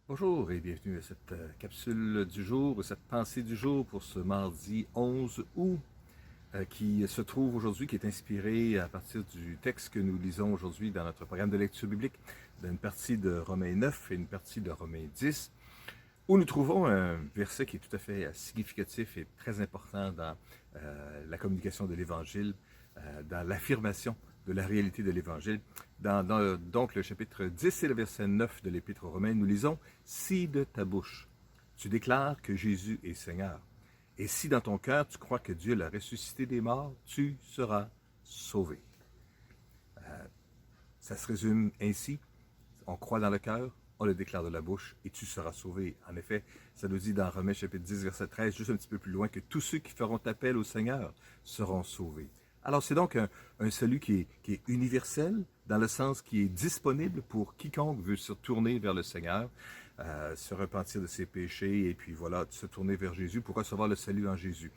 Bonjour et bienvenue à cette capsule du jour, cette pensée du jour pour ce mardi 11 août qui se trouve aujourd'hui, qui est inspiré à partir du texte que nous lisons aujourd'hui dans notre programme de lecture biblique, d'une partie de Romains 9 et une partie de Romains 10, où nous trouvons un verset qui est tout à fait significatif et très important dans la communication de l'Évangile, dans l'affirmation de la réalité de l'Évangile. Donc le chapitre 10 et le verset 9 de l'Épître aux Romains, nous lisons « Si de ta bouche tu déclares que Jésus est Seigneur, et si dans ton cœur tu crois que Dieu l'a ressuscité des morts, tu seras sauvé. » Ça se résume ainsi, on croit dans le cœur, on le déclare de la bouche et tu seras sauvé. En effet, ça nous dit dans Romains chapitre 10, verset 13, juste un petit peu plus loin, que tous ceux qui feront appel au Seigneur seront sauvés. Alors c'est donc un salut qui est universel, dans le sens qui est disponible pour quiconque veut se tourner vers le Seigneur, se repentir de ses péchés et puis voilà, se tourner vers Jésus pour recevoir le salut en Jésus.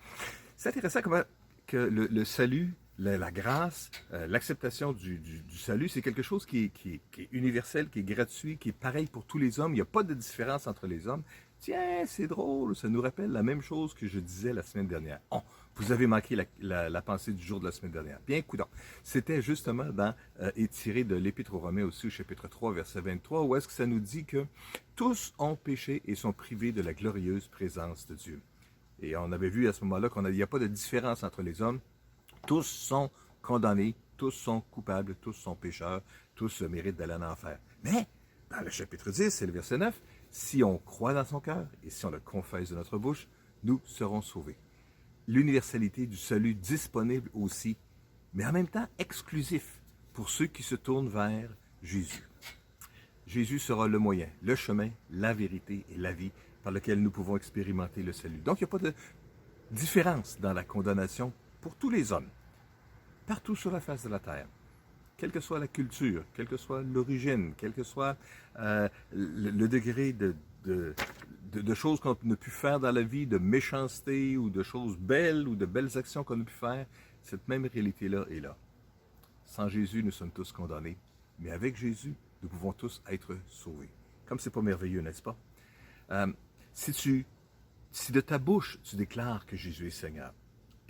C'est intéressant comment que le salut, la grâce, l'acceptation du salut, c'est quelque chose qui est universel, qui est gratuit, qui est pareil pour tous les hommes. Il n'y a pas de différence entre les hommes. Tiens, c'est drôle, ça nous rappelle la même chose que je disais la semaine dernière. Oh, vous avez manqué la pensée du jour de la semaine dernière. Bien, coudonc. C'était justement tiré de l'Épître aux Romains aussi, au chapitre 3, verset 23, où est-ce que ça nous dit que tous ont péché et sont privés de la glorieuse présence de Dieu. Et on avait vu à ce moment-là qu'il n'y a pas de différence entre les hommes. Tous sont condamnés, tous sont coupables, tous sont pécheurs, tous méritent d'aller en enfer. Mais, dans le chapitre 10, c'est le verset 9, si on croit dans son cœur et si on le confesse de notre bouche, nous serons sauvés. L'universalité du salut disponible aussi, mais en même temps exclusif pour ceux qui se tournent vers Jésus. Jésus sera le moyen, le chemin, la vérité et la vie par lequel nous pouvons expérimenter le salut. Donc, il n'y a pas de différence dans la condamnation pour tous les hommes, partout sur la face de la terre, quelle que soit la culture, quelle que soit l'origine, quel que soit le degré de choses qu'on a pu faire dans la vie, de méchanceté ou de choses belles ou de belles actions qu'on a pu faire, cette même réalité-là est là. Sans Jésus, nous sommes tous condamnés, mais avec Jésus, nous pouvons tous être sauvés. Comme c'est pas merveilleux, n'est-ce pas? Si de ta bouche, tu déclares que Jésus est Seigneur,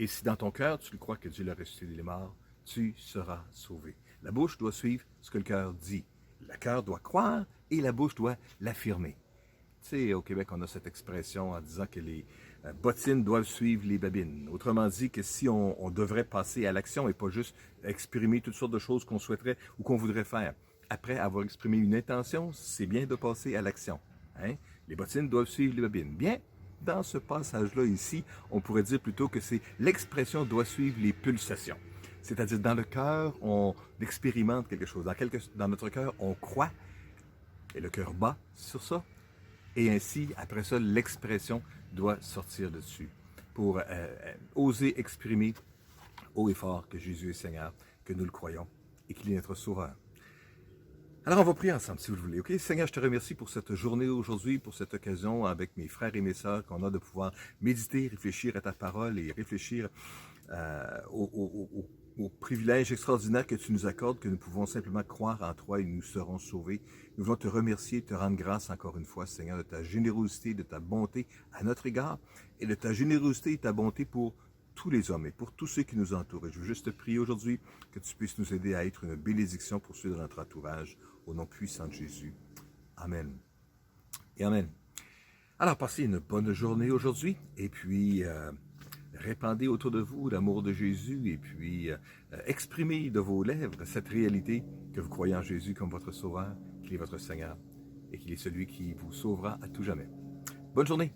et si dans ton cœur, tu crois que Dieu l'a ressuscité des morts, tu seras sauvé. La bouche doit suivre ce que le cœur dit. Le cœur doit croire et la bouche doit l'affirmer. Tu sais, au Québec, on a cette expression en disant que les bottines doivent suivre les babines. Autrement dit, que si on devrait passer à l'action et pas juste exprimer toutes sortes de choses qu'on souhaiterait ou qu'on voudrait faire. Après avoir exprimé une intention, c'est bien de passer à l'action. Hein? Les bottines doivent suivre les babines. Bien, dans ce passage-là ici, on pourrait dire plutôt que c'est l'expression doit suivre les pulsations. C'est-à-dire, dans le cœur, on expérimente quelque chose. Dans notre cœur, on croit, et le cœur bat sur ça. Et ainsi, après ça, l'expression doit sortir dessus pour oser exprimer haut et fort que Jésus est Seigneur, que nous le croyons et qu'il est notre Sauveur. Alors, on va prier ensemble, si vous le voulez. OK? Seigneur, je te remercie pour cette journée aujourd'hui, pour cette occasion avec mes frères et mes sœurs qu'on a de pouvoir méditer, réfléchir à ta parole et réfléchir aux privilèges extraordinaires que tu nous accordes, que nous pouvons simplement croire en toi et nous serons sauvés. Nous voulons te remercier, te rendre grâce encore une fois, Seigneur, de ta générosité, de ta bonté à notre égard et de ta générosité et ta bonté pour tous les hommes et pour tous ceux qui nous entourent. Et je veux juste te prier aujourd'hui que tu puisses nous aider à être une bénédiction pour ceux de notre entourage, au nom puissant de Jésus. Amen. Et Amen. Alors, passez une bonne journée aujourd'hui et puis répandez autour de vous l'amour de Jésus et puis exprimez de vos lèvres cette réalité que vous croyez en Jésus comme votre Sauveur, qu'il est votre Seigneur et qu'il est celui qui vous sauvera à tout jamais. Bonne journée!